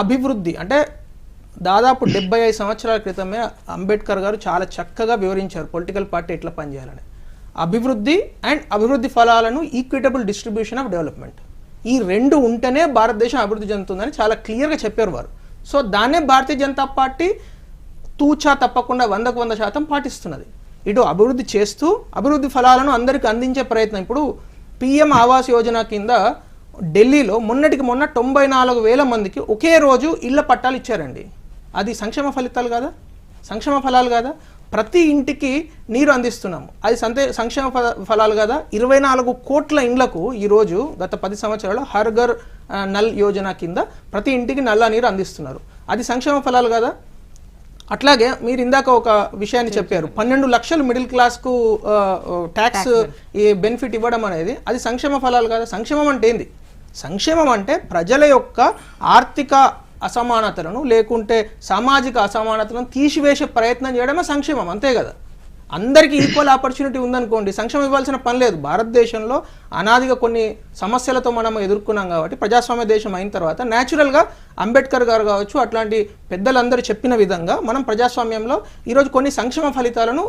అభివృద్ధి అంటే దాదాపు 75 సంవత్సరాల క్రితమే అంబేద్కర్ గారు చాలా చక్కగా వివరించారు పొలిటికల్ పార్టీ ఎట్లా పనిచేయాలని. అభివృద్ధి అండ్ అభివృద్ధి ఫలాలను ఈక్విటబుల్ డిస్ట్రిబ్యూషన్ ఆఫ్ డెవలప్మెంట్, ఈ రెండు ఉంటేనే భారతదేశం అభివృద్ధి చెందుతుందని చాలా క్లియర్గా చెప్పారు వారు. సో దాన్నే భారతీయ జనతా పార్టీ తూచా తప్పకుండా 100% పాటిస్తున్నది. ఇటు అభివృద్ధి చేస్తూ అభివృద్ధి ఫలాలను అందరికీ అందించే ప్రయత్నం. ఇప్పుడు పిఎం ఆవాస్ యోజన కింద ఢిల్లీలో మొన్నటికి మొన్న 94,000 మందికి ఒకే రోజు ఇళ్ల పట్టాలు ఇచ్చారండి. అది సంక్షేమ ఫలితాలు కాదా? సంక్షేమ ఫలాలు కాదా? ప్రతి ఇంటికి నీరు అందిస్తున్నాము, అది సంక్షేమ ఫలాలు కదా. 24 కోట్ల ఇండ్లకు ఈరోజు గత 10 సంవత్సరాలు హర్ ఘర్ నల్ యోజన కింద ప్రతి ఇంటికి నల్ల నీరు అందిస్తున్నారు, అది సంక్షేమ ఫలాలు కదా. అట్లాగే మీరు ఇందాక ఒక విషయాన్ని చెప్పారు, 12 లక్షలు మిడిల్ క్లాస్కు ట్యాక్స్ బెనిఫిట్ ఇవ్వడం అనేది అది సంక్షేమ ఫలాలు కదా. సంక్షేమం అంటే ఏంది? సంక్షేమం అంటే ప్రజల యొక్క ఆర్థిక అసమానతలను లేకుంటే సామాజిక అసమానతలను తీసివేసే ప్రయత్నం చేయడమే సంక్షేమం, అంతే కదా. అందరికీ ఈక్వల్ ఆపర్చునిటీ ఉందనుకోండి, సంక్షేమం ఇవ్వాల్సిన పని లేదు. భారతదేశంలో అనాదిగా కొన్ని సమస్యలతో మనం ఎదుర్కొన్నాం కాబట్టి ప్రజాస్వామ్య దేశం అయిన తర్వాత న్యాచురల్గా అంబేద్కర్ గారు కావచ్చు అట్లాంటి పెద్దలందరూ చెప్పిన విధంగా మనం ప్రజాస్వామ్యంలో ఈరోజు కొన్ని సంక్షేమ ఫలితాలను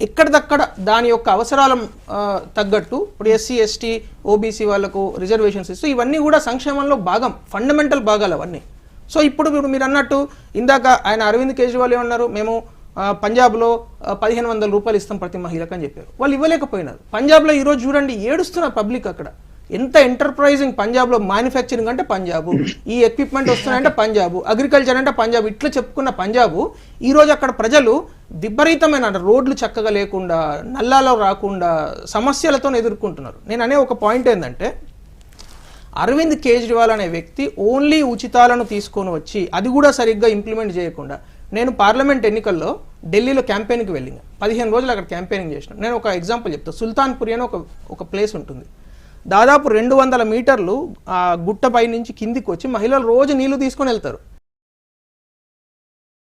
ఎక్కడిదక్కడ దాని యొక్క అవసరాల తగ్గట్టు ఇప్పుడు ఎస్సీ ఎస్టీ ఓబీసీ వాళ్ళకు రిజర్వేషన్స్ ఇస్తూ ఇవన్నీ కూడా సంక్షేమంలో భాగం, ఫండమెంటల్ భాగాలు అవన్నీ. సో ఇప్పుడు మీరు అన్నట్టు ఇందాక ఆయన అరవింద్ కేజ్రీవాల్ ఏమన్నారు, మేము పంజాబ్లో 1,500 రూపాయలు ఇస్తాం ప్రతి మహిళకు అని చెప్పారు. వాళ్ళు ఇవ్వలేకపోయినారు. పంజాబ్లో ఈరోజు చూడండి ఏడుస్తున్నారు పబ్లిక్. అక్కడ ఎంత ఎంటర్ప్రైజింగ్ పంజాబ్లో, మ్యానుఫ్యాక్చరింగ్ అంటే పంజాబు, ఈ ఎక్విప్మెంట్ వస్తున్నాయంటే పంజాబు, అగ్రికల్చర్ అంటే పంజాబ్, ఇట్లా చెప్పుకున్న పంజాబు ఈరోజు అక్కడ ప్రజలు విపరీతమైన రోడ్లు చక్కగా లేకుండా, నల్లాలో రాకుండా సమస్యలతో ఎదుర్కొంటున్నారు. నేను అనే ఒక పాయింట్ ఏంటంటే అరవింద్ కేజ్రీవాల్ అనే వ్యక్తి ఓన్లీ ఉచితాలను తీసుకొని వచ్చి అది కూడా సరిగ్గా ఇంప్లిమెంట్ చేయకుండా, నేను పార్లమెంట్ ఎన్నికల్లో ఢిల్లీలో క్యాంపెయిన్కి వెళ్ళిన 15 రోజులు అక్కడ క్యాంపెయినింగ్ చేసిన. నేను ఒక ఎగ్జాంపుల్ చెప్తాను. సుల్తాన్పురి అని ఒక ప్లేస్ ఉంటుంది, దాదాపు 200 మీటర్లు ఆ గుట్టపై నుంచి కిందికి వచ్చి మహిళలు రోజు నీళ్లు తీసుకొని వెళ్తారు.